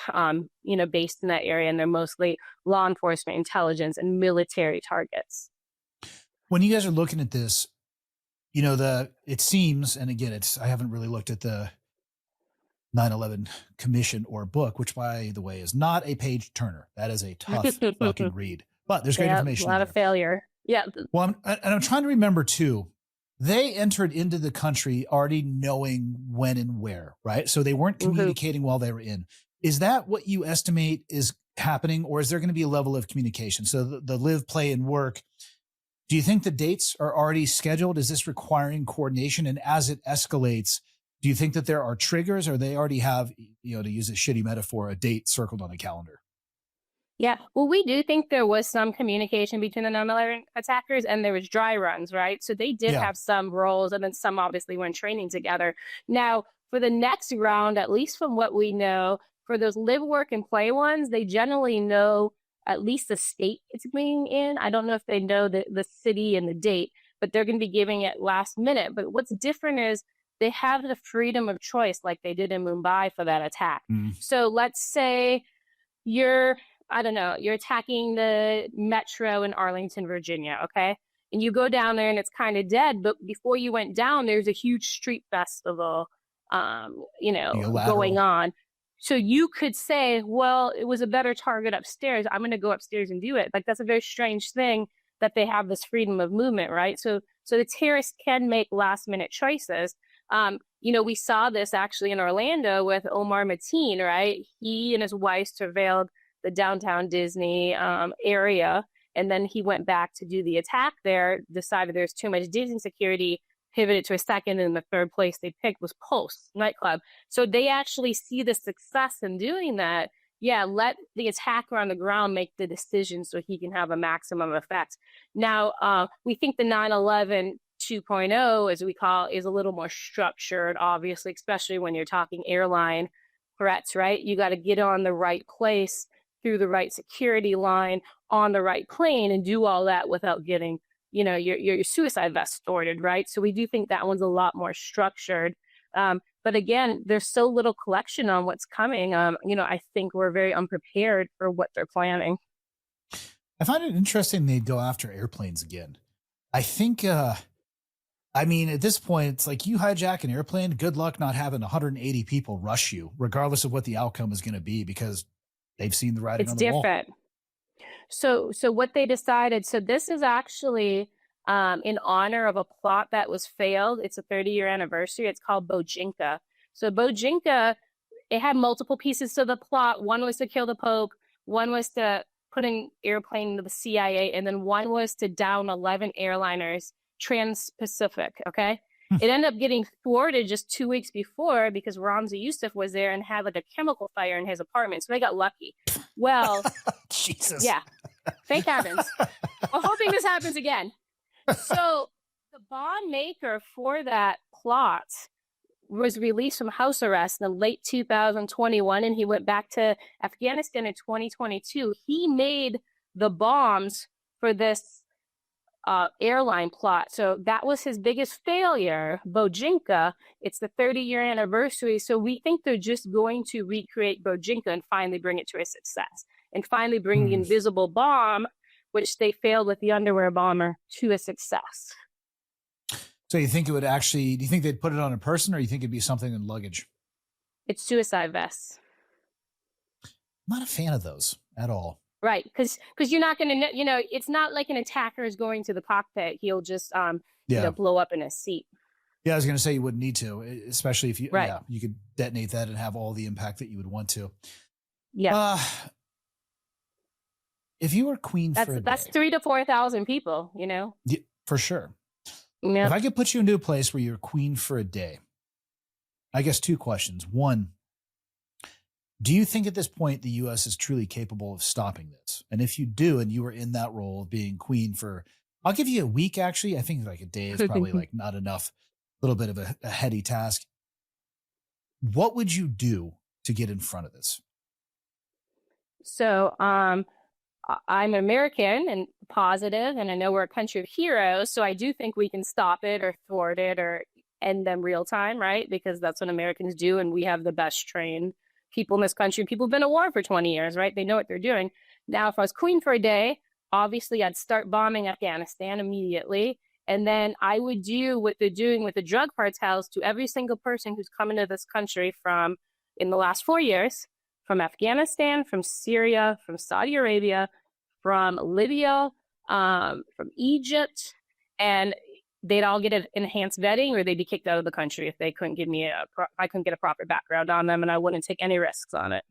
based in that area, and they're mostly law enforcement, intelligence, and military targets. When you guys are looking at this, it seems, and again, I haven't really looked at the 9/11 commission or book, which by the way is not a page turner. That is a tough fucking read, but there's great information. A lot of failure. Yeah. Well, I'm trying to remember too, they entered into the country already knowing when and where, right? So they weren't communicating while they were in. Is that what you estimate is happening, or is there going to be a level of communication? So the live, play, and work, do you think the dates are already scheduled? Is this requiring coordination? And as it escalates, do you think that there are triggers, or they already have, to use a shitty metaphor, a date circled on a calendar? Yeah, well, we do think there was some communication between the 9/11 attackers, and there was dry runs, right? So they did have some roles, and then some obviously went training together. Now, for the next round, at least from what we know, for those live, work, and play ones, they generally know at least the state it's being in. I don't know if they know the city and the date, but they're going to be giving it last minute. But what's different is they have the freedom of choice like they did in Mumbai for that attack. So let's say you're attacking the metro in Arlington, Virginia, okay? And you go down there and it's kind of dead, but before you went down, there's a huge street festival, going on. So you could say, well, it was a better target upstairs. I'm going to go upstairs and do it. Like, that's a very strange thing that they have this freedom of movement, right? So the terrorists can make last minute choices. We saw this actually in Orlando with Omar Mateen, right? He and his wife surveilled the downtown Disney area, and then he went back to do the attack there, decided there's too much Disney security, pivoted to a second, and the third place they picked was Pulse nightclub. So they actually see the success in doing that, Yeah, let the attacker on the ground make the decision so he can have a maximum effect. Now, we think the 9/11 2.0, as we call, is a little more structured, obviously, especially when you're talking airline threats, right? You got to get on the right place through the right security line on the right plane and do all that without getting, your suicide vest ordered, right? So we do think that one's a lot more structured. But again, there's so little collection on what's coming. I think we're very unprepared for what they're planning. I find it interesting they'd go after airplanes again. I think, at this point, it's like you hijack an airplane, good luck not having 180 people rush you, regardless of what the outcome is going to be, because they've seen the writing on the wall. It's different. So what they decided, so this is actually in honor of a plot that was failed. It's a 30-year anniversary. It's called Bojinka. So Bojinka, it had multiple pieces to the plot. One was to kill the Pope. One was to put an airplane into the CIA. And then one was to down 11 airliners, trans-Pacific, okay? It ended up getting thwarted just 2 weeks before because Ramzi Youssef was there and had like a chemical fire in his apartment. So they got lucky. Well, Jesus. Yeah. Thank heavens. I'm hoping this happens again. So the bond maker for that plot was released from house arrest in late 2021, and he went back to Afghanistan in 2022. He made the bombs for this airline plot. So that was his biggest failure, Bojinka. It's the 30-year anniversary. So we think they're just going to recreate Bojinka and finally bring it to a success and finally bring the invisible bomb, which they failed with the underwear bomber, to a success. So you think it would actually, do you think they'd put it on a person, or you think it'd be something in luggage? It's suicide vests. I'm not a fan of those at all. Right, because you're not going to, it's not like an attacker is going to the cockpit. He'll just, blow up in his seat. Yeah, I was going to say you wouldn't need to, especially if you, right. You could detonate that and have all the impact that you would want to. Yeah. If you were queen for a day, that's 3,000 to 4,000 people, Yeah, for sure. Yeah. If I could put you into a place where you're queen for a day, I guess 2 questions. One, do you think at this point the U.S. is truly capable of stopping this? And if you do, and you were in that role of being queen for, I'll give you a week, actually. I think like a day is probably like not enough, a little bit of a heady task. What would you do to get in front of this? So I'm American and positive, and I know we're a country of heroes. So I do think we can stop it or thwart it or end them real time, right? Because that's what Americans do. And we have the best trained people in this country. People have been at war for 20 years, right? They know what they're doing. Now, if I was queen for a day, obviously I'd start bombing Afghanistan immediately. And then I would do what they're doing with the drug cartels to every single person who's come into this country from, in the last 4 years, from Afghanistan, from Syria, from Saudi Arabia, from Libya, from Egypt, and they'd all get an enhanced vetting, or they'd be kicked out of the country if they couldn't give me I couldn't get a proper background on them, and I wouldn't take any risks on it.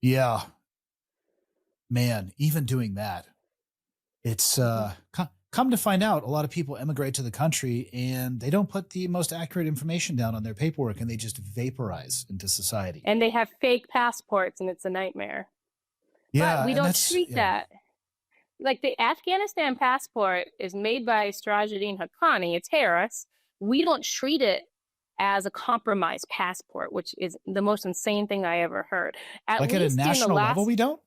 Yeah, man, even doing that, it's come to find out, a lot of people immigrate to the country and they don't put the most accurate information down on their paperwork, and they just vaporize into society. And they have fake passports, and it's a nightmare. Yeah, but we don't treat that. Like the Afghanistan passport is made by Sirajuddin Haqqani, a terrorist. We don't treat it as a compromised passport, which is the most insane thing I ever heard. At a national level, we don't?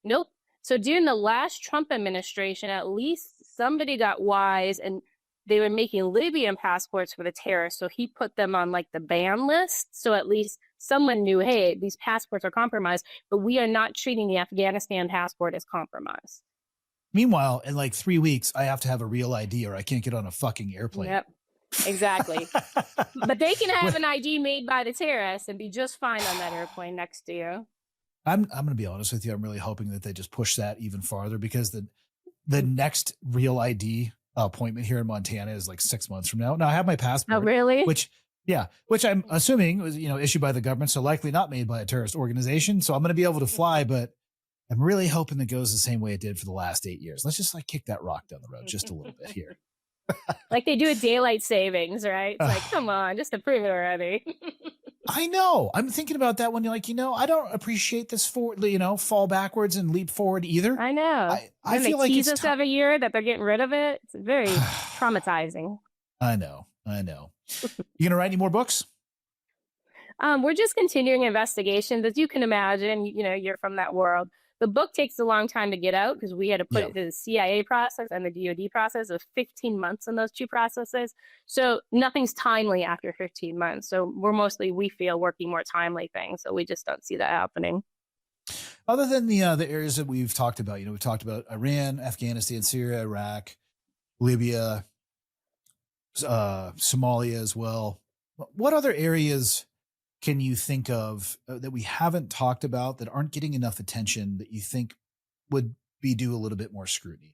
Nope. So during the last Trump administration, at least somebody got wise, and they were making Libyan passports for the terrorists. So he put them on like the ban list. So at least someone knew, hey, these passports are compromised, but we are not treating the Afghanistan passport as compromised. Meanwhile, in like 3 weeks, I have to have a real ID or I can't get on a fucking airplane. Yep, exactly. But they can have an ID made by the terrorists and be just fine on that airplane next to you. I'm going to be honest with you. I'm really hoping that they just push that even farther, because the next real ID appointment here in Montana is like 6 months from now. Now I have my passport. Oh, really? Which I'm assuming was, issued by the government. So likely not made by a terrorist organization. So I'm going to be able to fly, but I'm really hoping it goes the same way it did for the last 8 years. Let's just like kick that rock down the road just a little bit here. Like they do a daylight savings, right? It's like, come on, just approve it already. I know. I'm thinking about that when you're like, I don't appreciate this fall backwards and leap forward either. I know. I Then feel they like tease it's us every year that they're getting rid of it. It's very traumatizing. I know. You gonna write any more books? We're just continuing investigations. As you can imagine, you're from that world. The book takes a long time to get out because we had to put it through the CIA process and the DoD process. Of 15 months in those two processes. So nothing's timely after 15 months. So we're mostly, we feel, working more timely things. So we just don't see that happening. Other than the areas that we've talked about, we've talked about Iran, Afghanistan, Syria, Iraq, Libya, Somalia as well. What other areas can you think of that we haven't talked about that aren't getting enough attention that you think would be due a little bit more scrutiny?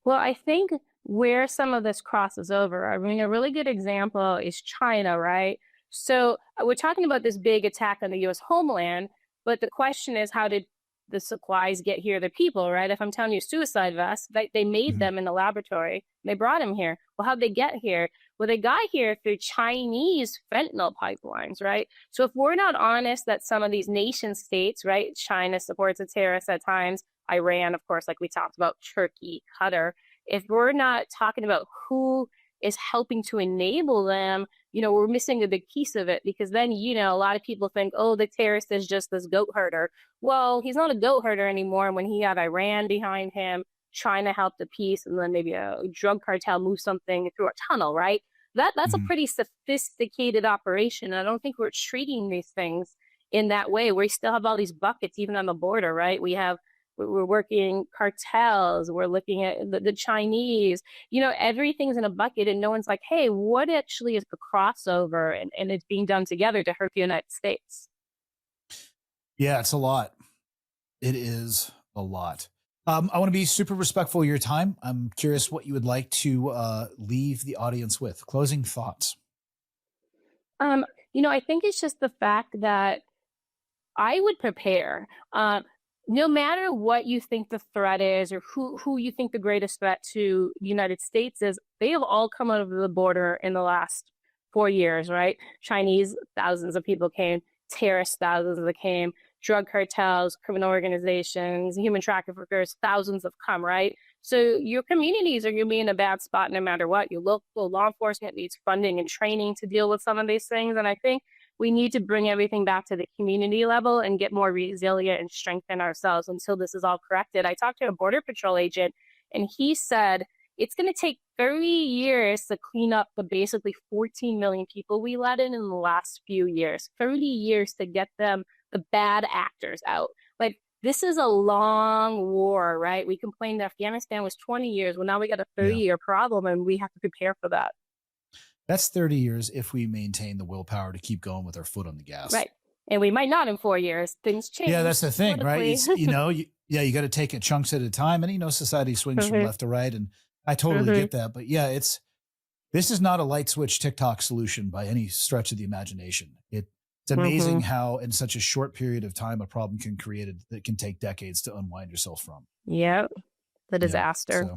Well, I think where some of this crosses over, I mean, a really good example is China, right? So we're talking about this big attack on the U.S. homeland, but the question is, how did the supplies get here, the people, right? If I'm telling you suicide vests, they made them in the laboratory. They brought them here. Well, how'd they get here? Well, they got here through Chinese fentanyl pipelines, right? So if we're not honest that some of these nation states, right, China supports the terrorists at times, Iran, of course, like we talked about, Turkey, Qatar, if we're not talking about who is helping to enable them, we're missing a big piece of it, because then, a lot of people think, oh, the terrorist is just this goat herder. Well, he's not a goat herder anymore. When he had Iran behind him, China helped a piece, and then maybe a drug cartel moved something through a tunnel, right? That's a pretty sophisticated operation. And I don't think we're treating these things in that way. We still have all these buckets, even on the border, right? We're working cartels. We're looking at the Chinese, everything's in a bucket, and no one's like, hey, what actually is the crossover? And it's being done together to hurt the United States. Yeah, it's a lot. It is a lot. I want to be super respectful of your time. I'm curious what you would like to leave the audience with. Closing thoughts. I think it's just the fact that I would prepare. No matter what you think the threat is, or who you think the greatest threat to the United States is, they have all come over the border in the last 4 years, right? Chinese, thousands of people came. Terrorists, thousands that came. Drug cartels, criminal organizations, human traffickers, thousands have come, right? So your communities are going to be in a bad spot no matter what. Your local law enforcement needs funding and training to deal with some of these things. And I think we need to bring everything back to the community level and get more resilient and strengthen ourselves until this is all corrected. I talked to a Border Patrol agent, and he said it's going to take 30 years to clean up the basically 14 million people we let in the last few years. 30 years to get them, the bad actors, out. Like, this is a long war, right? We complained Afghanistan was 20 years. Well, now we got a 30-year problem, and we have to prepare for that. That's 30 years if we maintain the willpower to keep going with our foot on the gas. Right. And we might not in 4 years. Things change. Yeah, that's the thing, right? It's, you got to take it chunks at a time. And, society swings from left to right. And I totally get that. But yeah, this is not a light switch TikTok solution by any stretch of the imagination. It's amazing how in such a short period of time a problem can create that can take decades to unwind yourself from. Yep. The disaster. Yeah,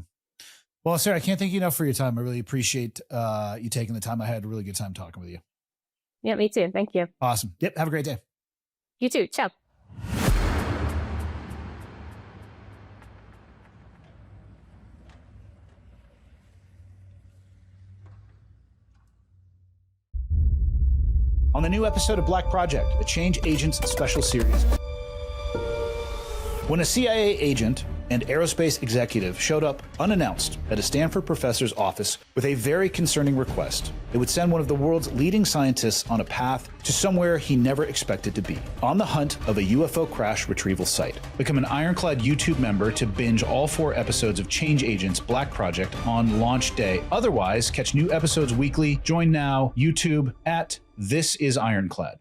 well, Sarah, I can't thank you enough for your time. I really appreciate you taking the time. I had a really good time talking with you. Yeah, me too. Thank you. Awesome. Yep. Have a great day. You too. Ciao. On the new episode of Black Project, the Change Agents special series. When a CIA agent and aerospace executive showed up unannounced at a Stanford professor's office with a very concerning request, it would send one of the world's leading scientists on a path to somewhere he never expected to be, on the hunt of a UFO crash retrieval site. Become an Ironclad YouTube member to binge all 4 episodes of Change Agents Black Project on launch day. Otherwise, catch new episodes weekly. Join now, YouTube at This is Ironclad.